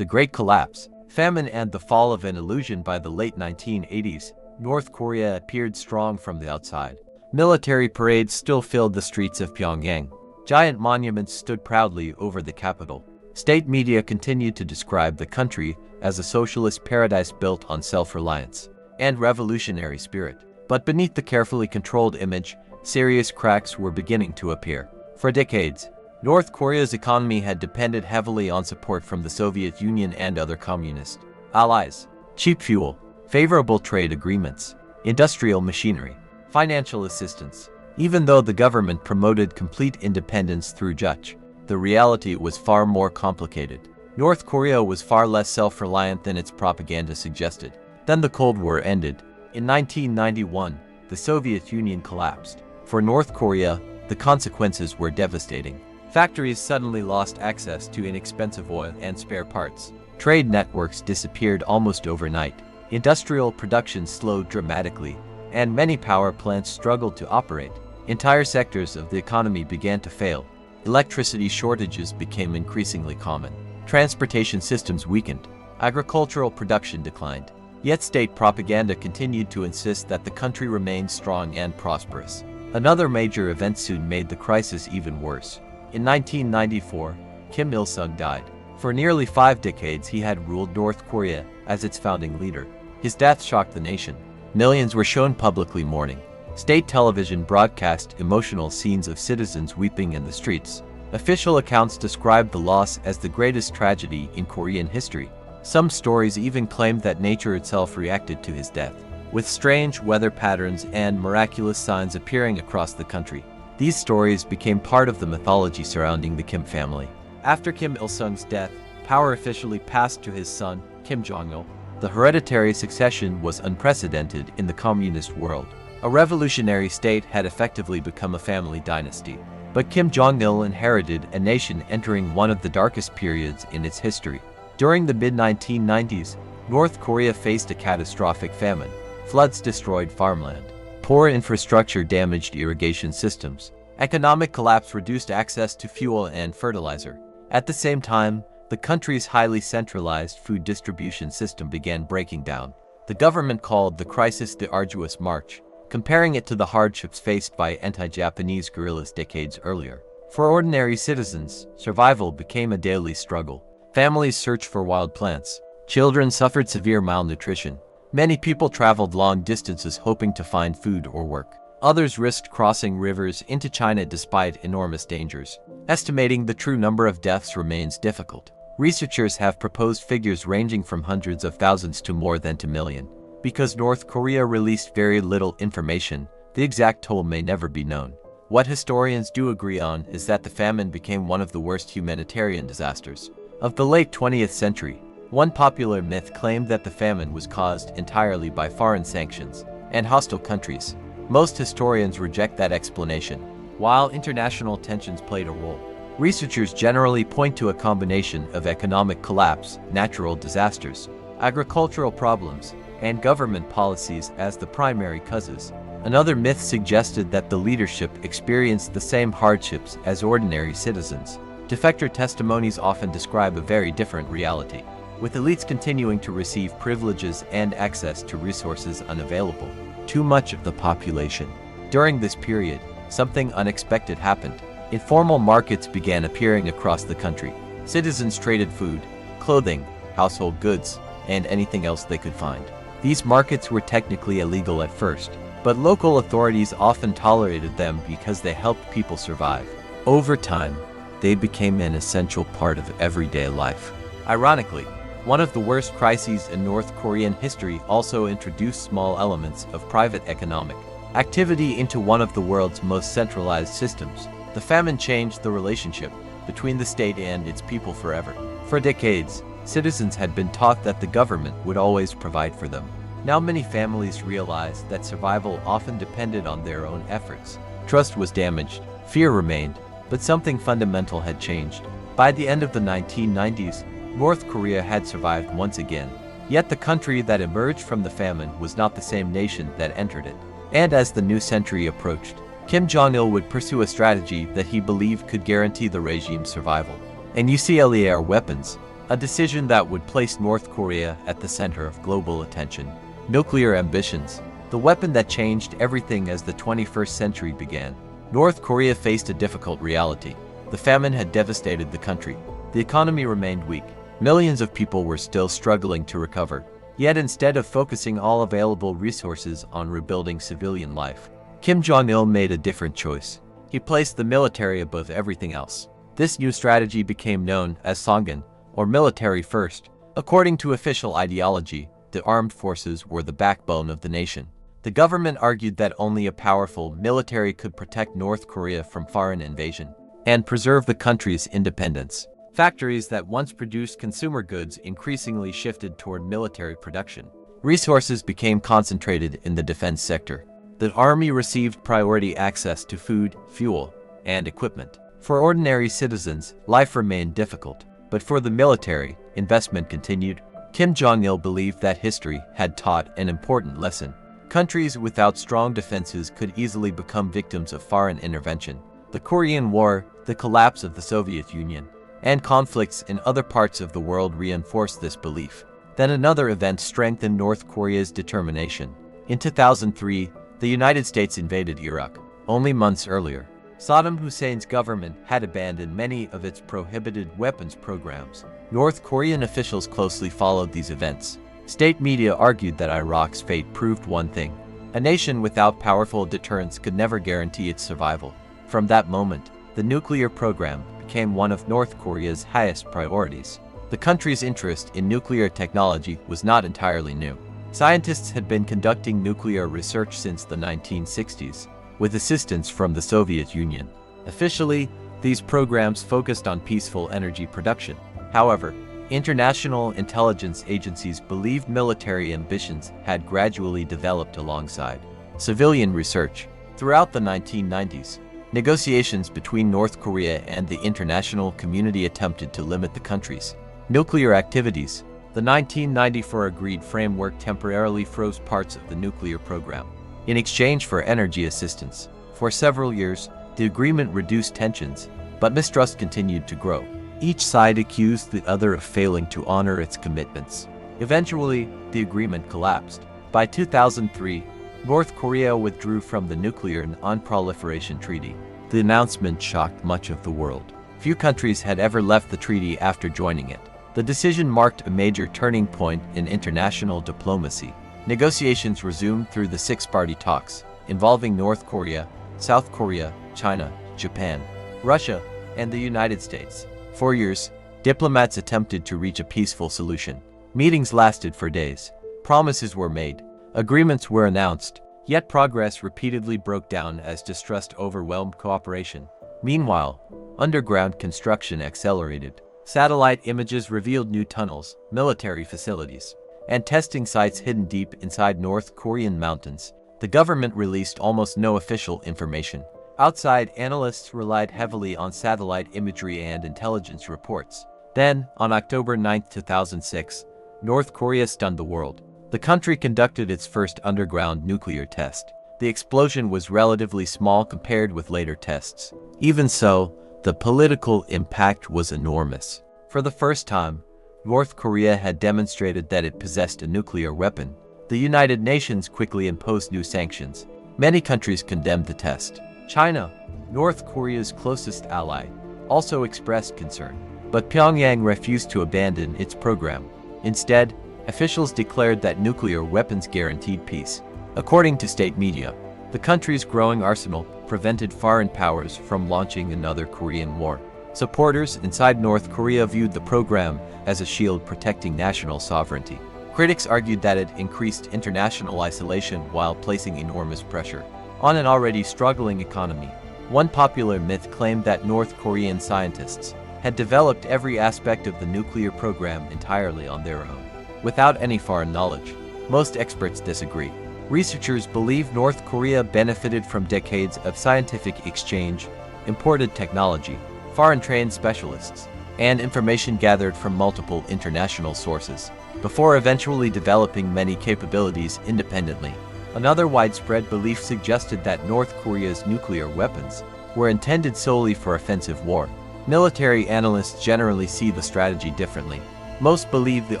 The Great Collapse, Famine and the Fall of an Illusion. By the late 1980s, North Korea appeared strong from the outside. Military parades still filled the streets of Pyongyang. Giant monuments stood proudly over the capital. State media continued to describe the country as a socialist paradise built on self-reliance and revolutionary spirit. But beneath the carefully controlled image, serious cracks were beginning to appear. For decades, North Korea's economy had depended heavily on support from the Soviet Union and other communist allies. Cheap fuel, favorable trade agreements, industrial machinery, financial assistance. Even though the government promoted complete independence through Juche, the reality was far more complicated. North Korea was far less self-reliant than its propaganda suggested. Then the Cold War ended. In 1991, the Soviet Union collapsed. For North Korea, the consequences were devastating. Factories suddenly lost access to inexpensive oil and spare parts. Trade networks disappeared almost overnight. Industrial production slowed dramatically, and many power plants struggled to operate. Entire sectors of the economy began to fail. Electricity shortages became increasingly common. Transportation systems weakened. Agricultural production declined. Yet state propaganda continued to insist that the country remained strong and prosperous. Another major event soon made the crisis even worse. In 1994, Kim Il-sung died. For nearly 5 decades he had ruled North Korea as its founding leader. His death shocked the nation. Millions were shown publicly mourning. State television broadcast emotional scenes of citizens weeping in the streets. Official accounts described the loss as the greatest tragedy in Korean history. Some stories even claimed that nature itself reacted to his death, with strange weather patterns and miraculous signs appearing across the country. These stories became part of the mythology surrounding the Kim family. After Kim Il-sung's death, power officially passed to his son, Kim Jong-un. The hereditary succession was unprecedented in the communist world. A revolutionary state had effectively become a family dynasty. But Kim Jong-il inherited a nation entering one of the darkest periods in its history. During the mid-1990s, North Korea faced a catastrophic famine. Floods destroyed farmland. Poor infrastructure damaged irrigation systems. Economic collapse reduced access to fuel and fertilizer. At the same time, the country's highly centralized food distribution system began breaking down. The government called the crisis the Arduous March, comparing it to the hardships faced by anti-Japanese guerrillas decades earlier. For ordinary citizens, survival became a daily struggle. Families searched for wild plants. Children suffered severe malnutrition. Many people traveled long distances hoping to find food or work. Others risked crossing rivers into China despite enormous dangers. Estimating the true number of deaths remains difficult. Researchers have proposed figures ranging from hundreds of thousands to more than 2 million. Because North Korea released very little information, the exact toll may never be known. What historians do agree on is that the famine became one of the worst humanitarian disasters of the late 20th century. One popular myth claimed that the famine was caused entirely by foreign sanctions and hostile countries. Most historians reject that explanation. While international tensions played a role, researchers generally point to a combination of economic collapse, natural disasters, agricultural problems, and government policies as the primary causes. Another myth suggested that the leadership experienced the same hardships as ordinary citizens. Defector testimonies often describe a very different reality, with elites continuing to receive privileges and access to resources unavailable. Too much of the population. During this period, something unexpected happened. Informal markets began appearing across the country. Citizens traded food, clothing, household goods, and anything else they could find. These markets were technically illegal at first, but local authorities often tolerated them because they helped people survive. Over time, they became an essential part of everyday life. Ironically, one of the worst crises in North Korean history also introduced small elements of private economic activity into one of the world's most centralized systems. The famine changed the relationship between the state and its people forever. For decades, citizens had been taught that the government would always provide for them. Now many families realized that survival often depended on their own efforts. Trust was damaged, fear remained, but something fundamental had changed. By the end of the 1990s, North Korea had survived once again. Yet the country that emerged from the famine was not the same nation that entered it. And as the new century approached, Kim Jong-il would pursue a strategy that he believed could guarantee the regime's survival. And nuclear weapons, a decision that would place North Korea at the center of global attention. Nuclear ambitions, the weapon that changed everything as the 21st century began. North Korea faced a difficult reality. The famine had devastated the country. The economy remained weak. Millions of people were still struggling to recover. Yet instead of focusing all available resources on rebuilding civilian life, Kim Jong-un made a different choice. He placed the military above everything else. This new strategy became known as Songun, or military first. According to official ideology, the armed forces were the backbone of the nation. The government argued that only a powerful military could protect North Korea from foreign invasion and preserve the country's independence. Factories that once produced consumer goods increasingly shifted toward military production. Resources became concentrated in the defense sector. The army received priority access to food, fuel, and equipment. For ordinary citizens, life remained difficult, but for the military, investment continued. Kim Jong-il believed that history had taught an important lesson. Countries without strong defenses could easily become victims of foreign intervention. The Korean War, the collapse of the Soviet Union, and conflicts in other parts of the world reinforced this belief. Then another event strengthened North Korea's determination. In 2003, the United States invaded Iraq. Only months earlier, Saddam Hussein's government had abandoned many of its prohibited weapons programs. North Korean officials closely followed these events. State media argued that Iraq's fate proved one thing: a nation without powerful deterrence could never guarantee its survival. From that moment, the nuclear program became one of North Korea's highest priorities. The country's interest in nuclear technology was not entirely new. Scientists had been conducting nuclear research since the 1960s, with assistance from the Soviet Union. Officially, these programs focused on peaceful energy production. However, international intelligence agencies believed military ambitions had gradually developed alongside civilian research. Throughout the 1990s, negotiations between North Korea and the international community attempted to limit the country's nuclear activities. The 1994 agreed framework temporarily froze parts of the nuclear program in exchange for energy assistance. For several years, the agreement reduced tensions, but mistrust continued to grow. Each side accused the other of failing to honor its commitments. Eventually, the agreement collapsed. By 2003, North Korea withdrew from the Nuclear Non-Proliferation Treaty. The announcement shocked much of the world. Few countries had ever left the treaty after joining it. The decision marked a major turning point in international diplomacy. Negotiations resumed through the six-party talks, involving North Korea, South Korea, China, Japan, Russia, and the United States. For years, diplomats attempted to reach a peaceful solution. Meetings lasted for days. Promises were made. Agreements were announced, yet progress repeatedly broke down as distrust overwhelmed cooperation. Meanwhile, underground construction accelerated. Satellite images revealed new tunnels, military facilities, and testing sites hidden deep inside North Korean mountains. The government released almost no official information. Outside analysts relied heavily on satellite imagery and intelligence reports. Then, on October 9, 2006, North Korea stunned the world. The country conducted its first underground nuclear test. The explosion was relatively small compared with later tests. Even so, the political impact was enormous. For the first time, North Korea had demonstrated that it possessed a nuclear weapon. The United Nations quickly imposed new sanctions. Many countries condemned the test. China, North Korea's closest ally, also expressed concern. But Pyongyang refused to abandon its program. Instead, officials declared that nuclear weapons guaranteed peace. According to state media, the country's growing arsenal prevented foreign powers from launching another Korean War. Supporters inside North Korea viewed the program as a shield protecting national sovereignty. Critics argued that it increased international isolation while placing enormous pressure on an already struggling economy. One popular myth claimed that North Korean scientists had developed every aspect of the nuclear program entirely on their own, without any foreign knowledge. Most experts disagree. Researchers believe North Korea benefited from decades of scientific exchange, imported technology, foreign-trained specialists, and information gathered from multiple international sources, before eventually developing many capabilities independently. Another widespread belief suggested that North Korea's nuclear weapons were intended solely for offensive war. Military analysts generally see the strategy differently. Most believe the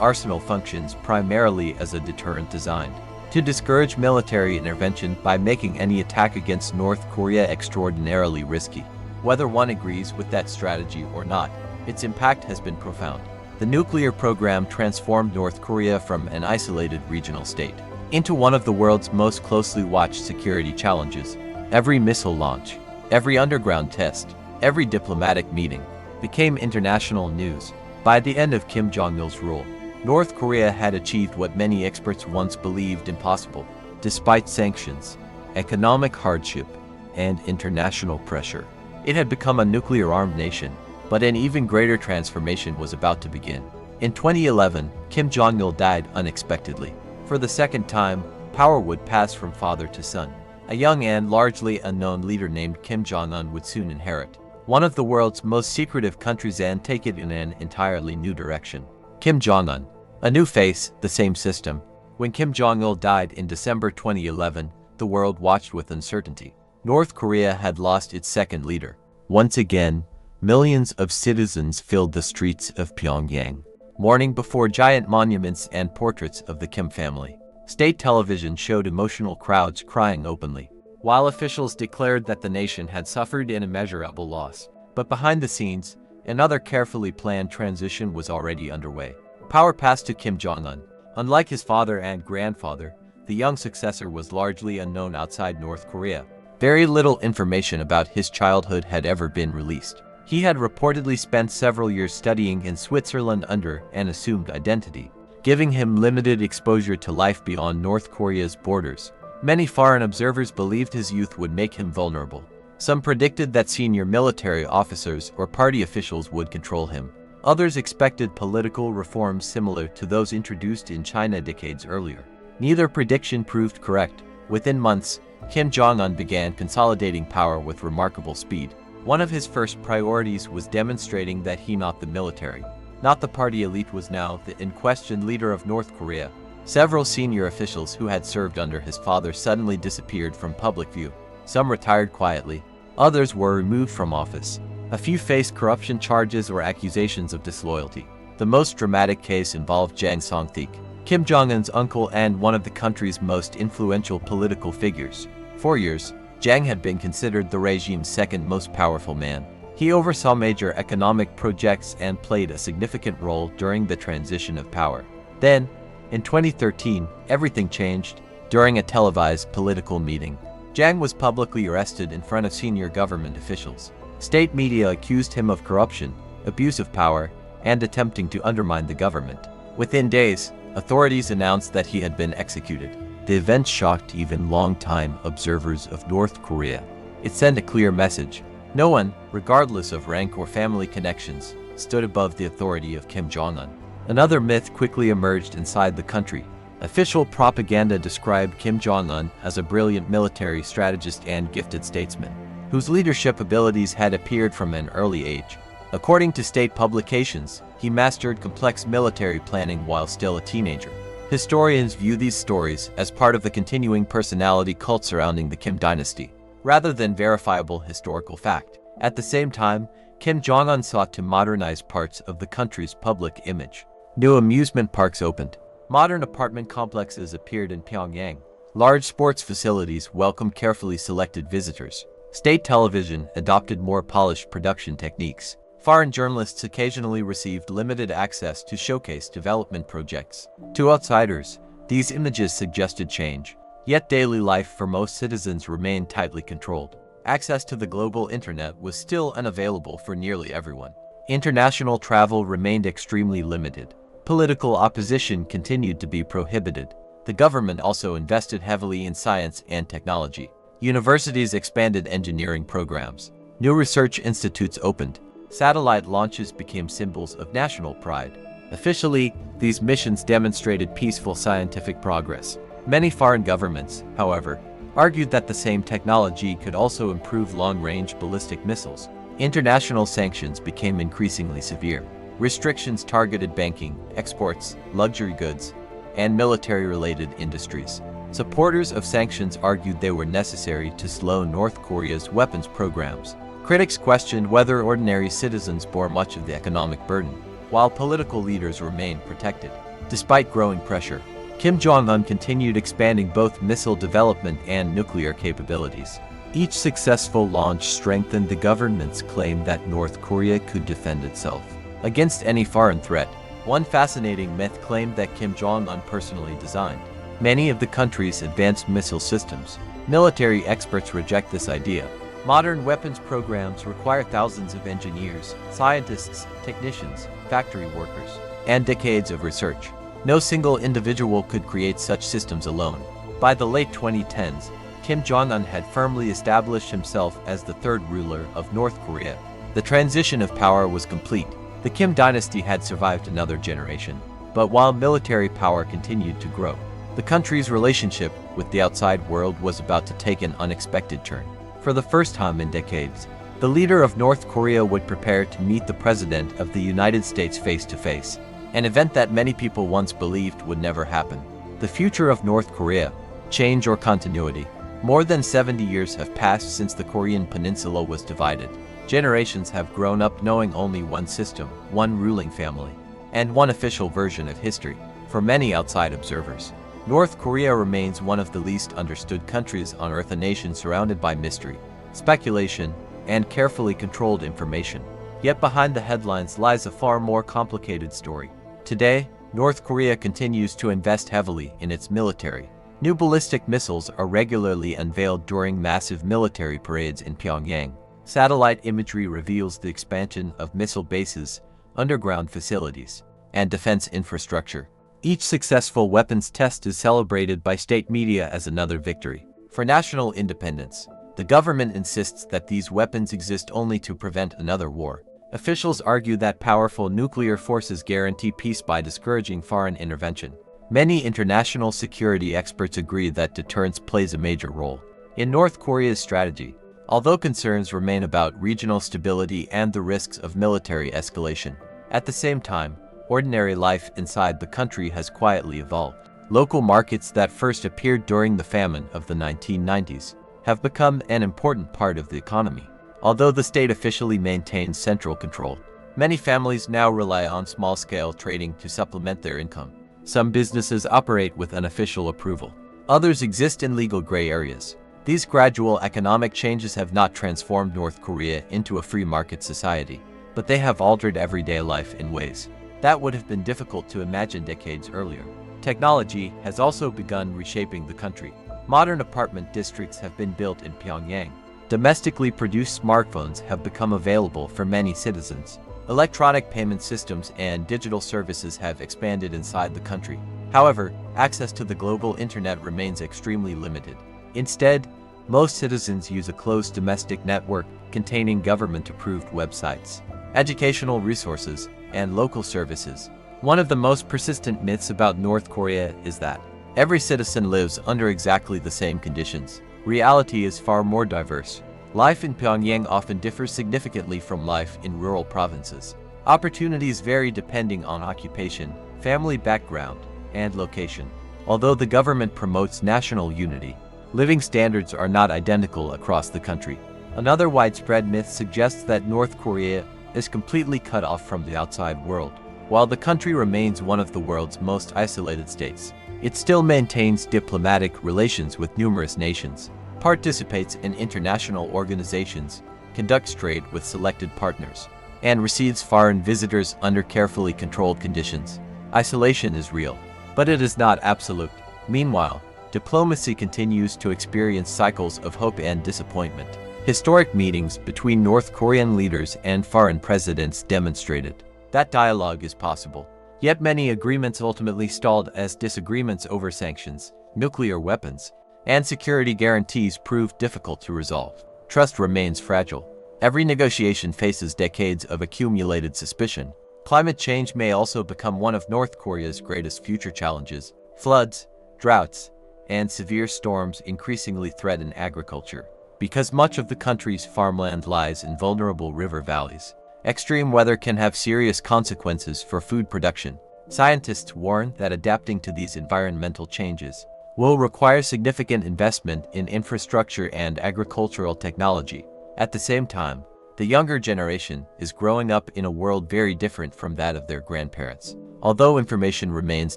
arsenal functions primarily as a deterrent designed to discourage military intervention by making any attack against North Korea extraordinarily risky. Whether one agrees with that strategy or not, its impact has been profound. The nuclear program transformed North Korea from an isolated regional state into one of the world's most closely watched security challenges. Every missile launch, every underground test, every diplomatic meeting became international news. By the end of Kim Jong-il's rule, North Korea had achieved what many experts once believed impossible. Despite sanctions, economic hardship, and international pressure, it had become a nuclear-armed nation. But an even greater transformation was about to begin. In 2011, Kim Jong-il died unexpectedly. For the second time, power would pass from father to son. A young and largely unknown leader named Kim Jong-un would soon inherit one of the world's most secretive countries and take it in an entirely new direction. Kim Jong-un. A new face, the same system. When Kim Jong-il died in December 2011, the world watched with uncertainty. North Korea had lost its second leader. Once again, millions of citizens filled the streets of Pyongyang, mourning before giant monuments and portraits of the Kim family. State television showed emotional crowds crying openly, while officials declared that the nation had suffered an immeasurable loss. But behind the scenes, another carefully planned transition was already underway. Power passed to Kim Jong-un. Unlike his father and grandfather, the young successor was largely unknown outside North Korea. Very little information about his childhood had ever been released. He had reportedly spent several years studying in Switzerland under an assumed identity, giving him limited exposure to life beyond North Korea's borders. Many foreign observers believed his youth would make him vulnerable. Some predicted that senior military officers or party officials would control him. Others expected political reforms similar to those introduced in China decades earlier. Neither prediction proved correct. Within months, Kim Jong-un began consolidating power with remarkable speed. One of his first priorities was demonstrating that he, not the military, not the party elite, was now the unquestioned leader of North Korea. Several senior officials who had served under his father suddenly disappeared from public view. Some retired quietly, others were removed from office. A few faced corruption charges or accusations of disloyalty. The most dramatic case involved Jang Song-theek, Kim Jong-un's uncle and one of the country's most influential political figures. For years, Jang had been considered the regime's second most powerful man. He oversaw major economic projects and played a significant role during the transition of power. Then, in 2013, everything changed. During a televised political meeting, Jang was publicly arrested in front of senior government officials. State media accused him of corruption, abuse of power, and attempting to undermine the government. Within days, authorities announced that he had been executed. The event shocked even long-time observers of North Korea. It sent a clear message. No one, regardless of rank or family connections, stood above the authority of Kim Jong-un. Another myth quickly emerged inside the country. Official propaganda described Kim Jong-un as a brilliant military strategist and gifted statesman, whose leadership abilities had appeared from an early age. According to state publications, he mastered complex military planning while still a teenager. Historians view these stories as part of the continuing personality cult surrounding the Kim dynasty, rather than verifiable historical fact. At the same time, Kim Jong-un sought to modernize parts of the country's public image. New amusement parks opened. Modern apartment complexes appeared in Pyongyang. Large sports facilities welcomed carefully selected visitors. State television adopted more polished production techniques. Foreign journalists occasionally received limited access to showcase development projects. To outsiders, these images suggested change. Yet daily life for most citizens remained tightly controlled. Access to the global internet was still unavailable for nearly everyone. International travel remained extremely limited. Political opposition continued to be prohibited. The government also invested heavily in science and technology. Universities expanded engineering programs. New research institutes opened. Satellite launches became symbols of national pride. Officially, these missions demonstrated peaceful scientific progress. Many foreign governments, however, argued that the same technology could also improve long-range ballistic missiles. International sanctions became increasingly severe. Restrictions targeted banking, exports, luxury goods, and military-related industries. Supporters of sanctions argued they were necessary to slow North Korea's weapons programs. Critics questioned whether ordinary citizens bore much of the economic burden. while political leaders remained protected. Despite growing pressure, Kim Jong-un continued expanding both missile development and nuclear capabilities. Each successful launch strengthened the government's claim that North Korea could defend itself against any foreign threat. One fascinating myth claimed that Kim Jong-un personally designed many of the country's advanced missile systems. Military experts reject this idea. Modern weapons programs require thousands of engineers, scientists, technicians, factory workers, and decades of research. No single individual could create such systems alone. By the late 2010s, Kim Jong-un had firmly established himself as the third ruler of North Korea. The transition of power was complete. The Kim dynasty had survived another generation. But while military power continued to grow, the country's relationship with the outside world was about to take an unexpected turn. For the first time in decades, the leader of North Korea would prepare to meet the president of the United States face-to-face, an event that many people once believed would never happen. The future of North Korea, change or continuity. More than 70 years have passed since the Korean peninsula was divided. Generations have grown up knowing only one system, one ruling family, and one official version of history. For many outside observers, North Korea remains one of the least understood countries on Earth, a nation surrounded by mystery, speculation, and carefully controlled information. Yet behind the headlines lies a far more complicated story. Today, North Korea continues to invest heavily in its military. New ballistic missiles are regularly unveiled during massive military parades in Pyongyang. Satellite imagery reveals the expansion of missile bases, underground facilities, and defense infrastructure. Each successful weapons test is celebrated by state media as another victory. For national independence, the government insists that these weapons exist only to prevent another war. Officials argue that powerful nuclear forces guarantee peace by discouraging foreign intervention. Many international security experts agree that deterrence plays a major role in North Korea's strategy, although concerns remain about regional stability and the risks of military escalation. At the same time, ordinary life inside the country has quietly evolved. Local markets that first appeared during the famine of the 1990s have become an important part of the economy. Although the state officially maintains central control, many families now rely on small-scale trading to supplement their income. Some businesses operate with unofficial approval. Others exist in legal gray areas. These gradual economic changes have not transformed North Korea into a free market society, but they have altered everyday life in ways that would have been difficult to imagine decades earlier. Technology has also begun reshaping the country. Modern apartment districts have been built in Pyongyang. Domestically produced smartphones have become available for many citizens. Electronic payment systems and digital services have expanded inside the country. However, access to the global internet remains extremely limited. Instead, most citizens use a closed domestic network containing government-approved websites, educational resources, and local services. One of the most persistent myths about North Korea is that every citizen lives under exactly the same conditions. Reality is far more diverse. Life in Pyongyang often differs significantly from life in rural provinces. Opportunities vary depending on occupation, family background, and location. Although the government promotes national unity, living standards are not identical across the country. Another widespread myth suggests that North Korea is completely cut off from the outside world. While the country remains one of the world's most isolated states, it still maintains diplomatic relations with numerous nations, participates in international organizations, conducts trade with selected partners, and receives foreign visitors under carefully controlled conditions. Isolation is real, but it is not absolute. Meanwhile, diplomacy continues to experience cycles of hope and disappointment. Historic meetings between North Korean leaders and foreign presidents demonstrated that dialogue is possible. Yet many agreements ultimately stalled as disagreements over sanctions, nuclear weapons, and security guarantees proved difficult to resolve. Trust remains fragile. Every negotiation faces decades of accumulated suspicion. Climate change may also become one of North Korea's greatest future challenges. Floods, droughts, and severe storms increasingly threaten agriculture. Because much of the country's farmland lies in vulnerable river valleys, extreme weather can have serious consequences for food production. Scientists warn that adapting to these environmental changes will require significant investment in infrastructure and agricultural technology. At the same time, The younger generation is growing up in a world very different from that of their grandparents. Although information remains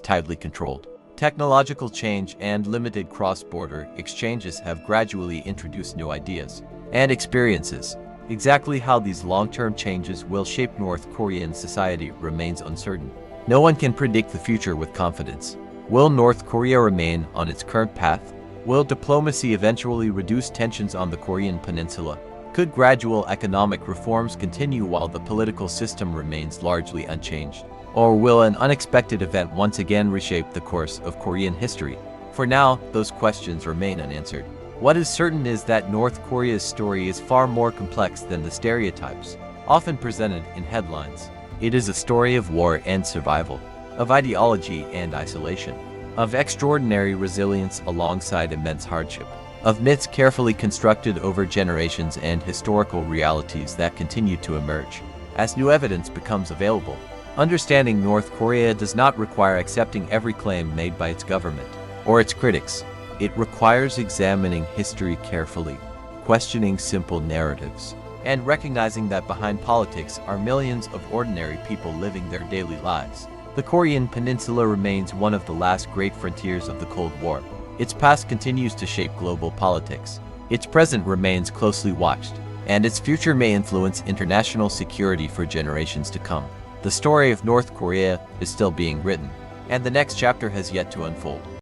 tightly controlled, technological change and limited cross-border exchanges have gradually introduced new ideas and experiences. Exactly how these long-term changes will shape North Korean society remains uncertain. No one can predict the future with confidence. Will North Korea remain on its current path? Will diplomacy eventually reduce tensions on the Korean peninsula? Could gradual economic reforms continue while the political system remains largely unchanged? Or will an unexpected event once again reshape the course of Korean history? For now, those questions remain unanswered. What is certain is that North Korea's story is far more complex than the stereotypes often presented in headlines. It is a story of war and survival, of ideology and isolation, of extraordinary resilience alongside immense hardship, of myths carefully constructed over generations and historical realities that continue to emerge as new evidence becomes available. Understanding North Korea does not require accepting every claim made by its government or its critics. It requires examining history carefully, questioning simple narratives, and recognizing that behind politics are millions of ordinary people living their daily lives. The Korean Peninsula remains one of the last great frontiers of the Cold War. Its past continues to shape global politics. Its present remains closely watched, and its future may influence international security for generations to come. The story of North Korea is still being written, and the next chapter has yet to unfold.